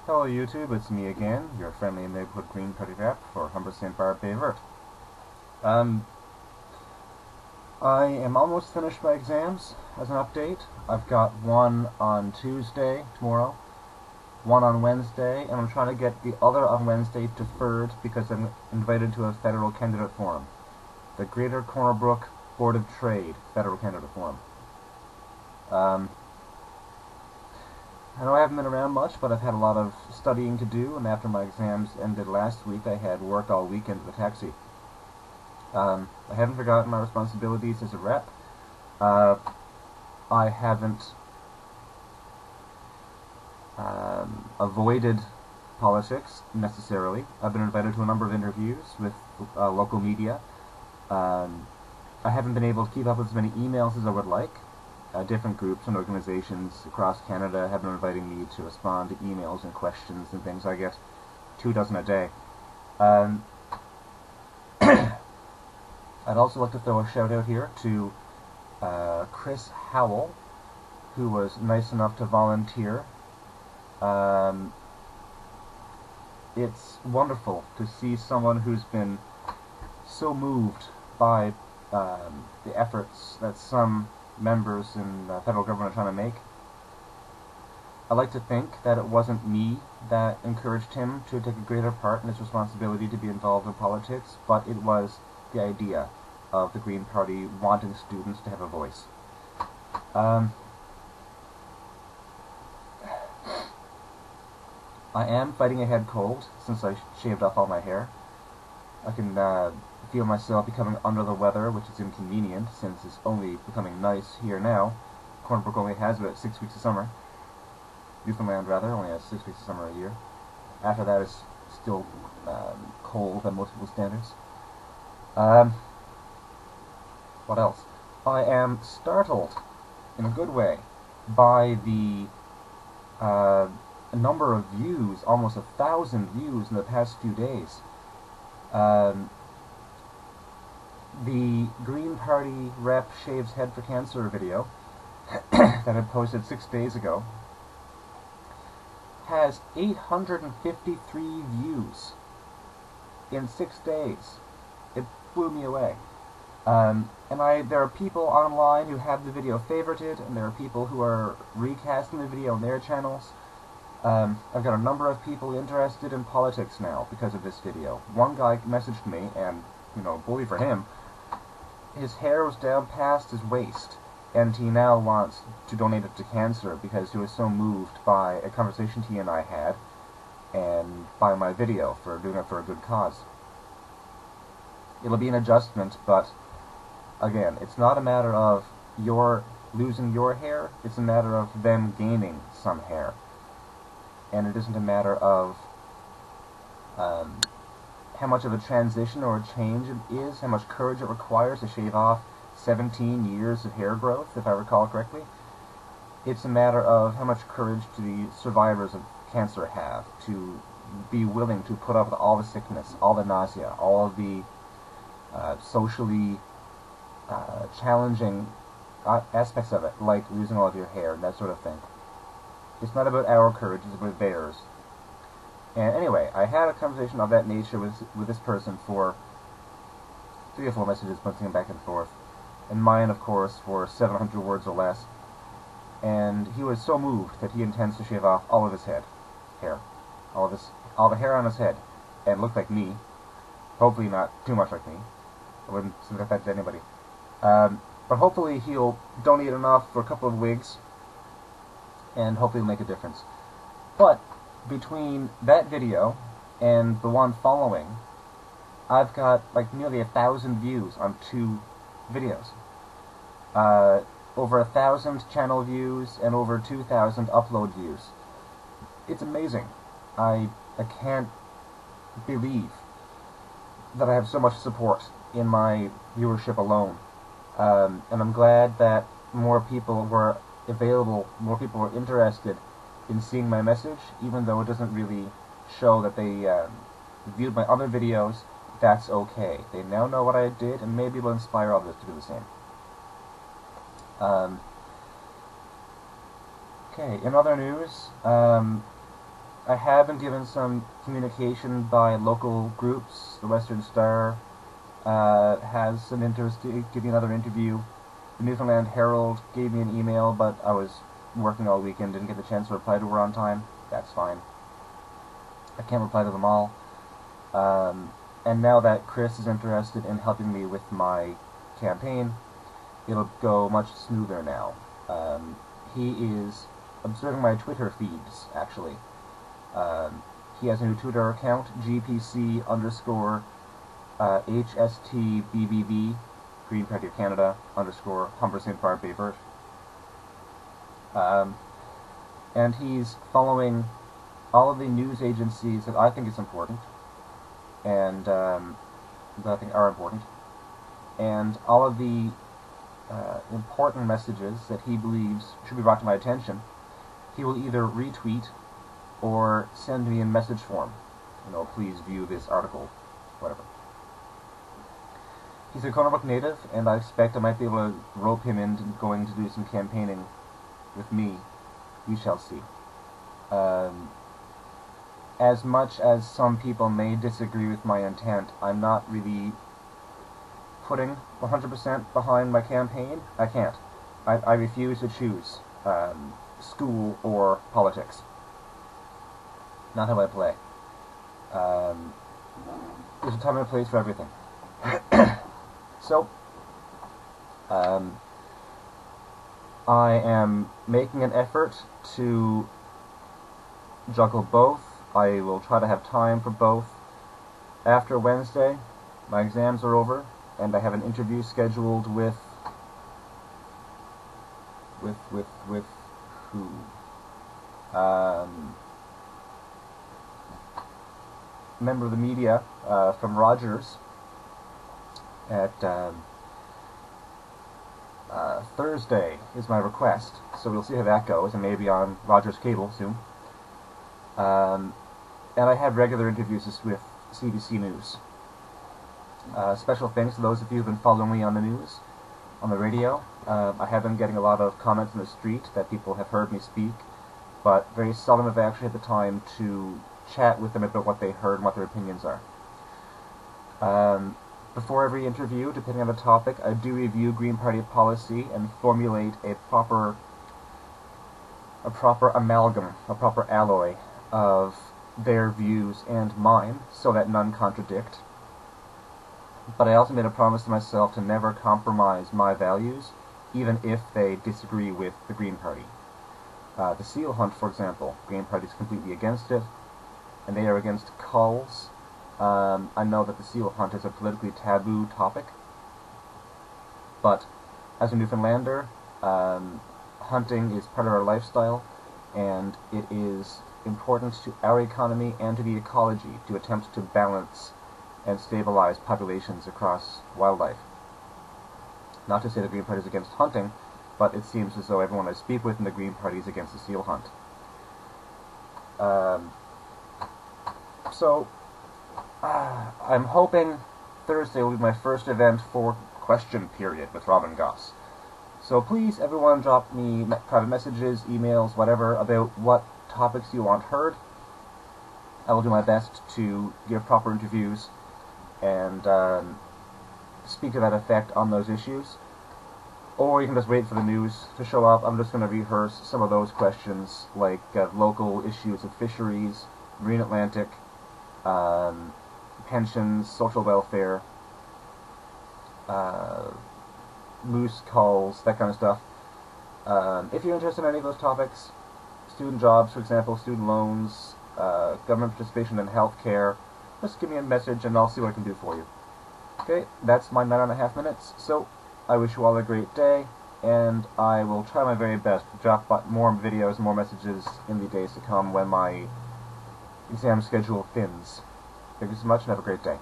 Hello YouTube, it's me again, your friendly neighborhood Green Party rep for Humber St. Barbe Bay Vert. I am almost finished my exams. As an update, I've got one on Tuesday, tomorrow, one on Wednesday, and I'm trying to get the other on Wednesday deferred because I'm invited to a federal candidate forum. The Greater Corner Brook Board of Trade Federal Candidate Forum. I know I haven't been around much, but I've had a lot of studying to do, and after my exams ended last week, I had worked all weekend at the taxi. I haven't forgotten my responsibilities as a rep. I haven't avoided politics, necessarily. I've been invited to a number of interviews with local media. I haven't been able to keep up with as many emails as I would like. Different groups and organizations across Canada have been inviting me to respond to emails and questions and things. I get 24 a day. I'd also like to throw a shout out here to Chris Howell, who was nice enough to volunteer. It's wonderful to see someone who's been so moved by the efforts that some members in the federal government are trying to make. I like to think that it wasn't me that encouraged him to take a greater part in his responsibility to be involved in politics, but it was the idea of the Green Party wanting students to have a voice. I am fighting a head cold since I shaved off all my hair. I can feel myself becoming under the weather, which is inconvenient since it's only becoming nice here now. Corner Brook only has about 6 weeks of summer. Newfoundland, rather, only has 6 weeks of summer a year. After that, it's still cold by most people's standards. What else? I am startled, in a good way, by the number of views, almost 1,000 views in the past few days. The Green Party rep shaves head for cancer video that I posted 6 days ago has 853 views in 6 days. It blew me away. There are people online who have the video favorited, and there are people who are recasting the video on their channels. I've got a number of people interested in politics now because of this video. One guy messaged me, and, bully for him, his hair was down past his waist, and he now wants to donate it to cancer because he was so moved by a conversation he and I had, and by my video for doing it for a good cause. It'll be an adjustment, but again, it's not a matter of your losing your hair, it's a matter of them gaining some hair. And it isn't a matter of how much of a transition or a change it is, how much courage it requires to shave off 17 years of hair growth, if I recall correctly. It's a matter of how much courage do the survivors of cancer have to be willing to put up with all the sickness, all the nausea, all of the socially challenging aspects of it, like losing all of your hair and that sort of thing. It's not about our courage, it's about theirs. And anyway, I had a conversation of that nature with this person for 3 or 4 messages, bouncing back and forth. And mine, of course, for 700 words or less. And he was so moved that he intends to shave off all of his hair. All the hair on his head. And look like me. Hopefully not too much like me. I wouldn't suggest that to anybody. But hopefully he'll donate enough for a couple of wigs, and hopefully it'll make a difference. But between that video and the one following, I've got like nearly 1,000 views on 2 videos. Over 1,000 channel views and over 2,000 upload views. It's amazing. I can't believe that I have so much support in my viewership alone. And I'm glad that more people were available, more people were interested in seeing my message, even though it doesn't really show that they viewed my other videos. That's okay. They now know what I did, and maybe it'll inspire others to do the same. Okay, in other news, I have been given some communication by local groups. The Western Star has some interest to give me another interview. The Newfoundland Herald gave me an email, but I was working all weekend, didn't get the chance to reply to her on time. That's fine. I can't reply to them all. And now that Chris is interested in helping me with my campaign, it'll go much smoother now. He is observing my Twitter feeds, actually. He has a new Twitter account, GPC_HSTBBV, Green Party of Canada, _Humber St. Barb Bay Burt. And he's following all of the news agencies that I think is important, and that I think are important, and all of the important messages that he believes should be brought to my attention, he will either retweet or send me in message form. Please view this article, whatever. He's a Corner Brook native, and I expect I might be able to rope him into going to do some campaigning with me. We shall see. As much as some people may disagree with my intent, I'm not really putting 100% behind my campaign. I can't. I refuse to choose school or politics. Not how I play. There's a time and a place for everything. So, I am making an effort to juggle both. I will try to have time for both. After Wednesday, my exams are over, and I have an interview scheduled with who? Member of the media from Rogers at Thursday is my request, so we'll see how that goes, and maybe on Rogers Cable soon. And I have regular interviews with CBC News. Special thanks to those of you who've been following me on the news, on the radio. I have been getting a lot of comments in the street that people have heard me speak, but very seldom have I actually had the time to chat with them about what they heard and what their opinions are. Before every interview, depending on the topic, I do review Green Party policy and formulate a proper amalgam, a proper alloy of their views and mine, so that none contradict. But I also made a promise to myself to never compromise my values, even if they disagree with the Green Party. The seal hunt, for example, Green Party is completely against it, and they are against culls. I know that the seal hunt is a politically taboo topic, but as a Newfoundlander, hunting is part of our lifestyle, and it is important to our economy and to the ecology to attempt to balance and stabilize populations across wildlife. Not to say the Green Party is against hunting, but it seems as though everyone I speak with in the Green Party is against the seal hunt. So, I'm hoping Thursday will be my first event for question period with Robin Goss. So please, everyone, drop me private messages, emails, whatever, about what topics you want heard. I will do my best to give proper interviews and speak to that effect on those issues. Or you can just wait for the news to show up. I'm just going to rehearse some of those questions, like local issues of fisheries, Marine Atlantic, pensions, social welfare, moose calls, that kind of stuff. If you're interested in any of those topics, student jobs, for example, student loans, government participation in healthcare, just give me a message and I'll see what I can do for you. Okay, that's my 9.5 minutes, so I wish you all a great day, and I will try my very best to drop more videos and more messages in the days to come when my exam schedule thins. Thank you so much and have a great day.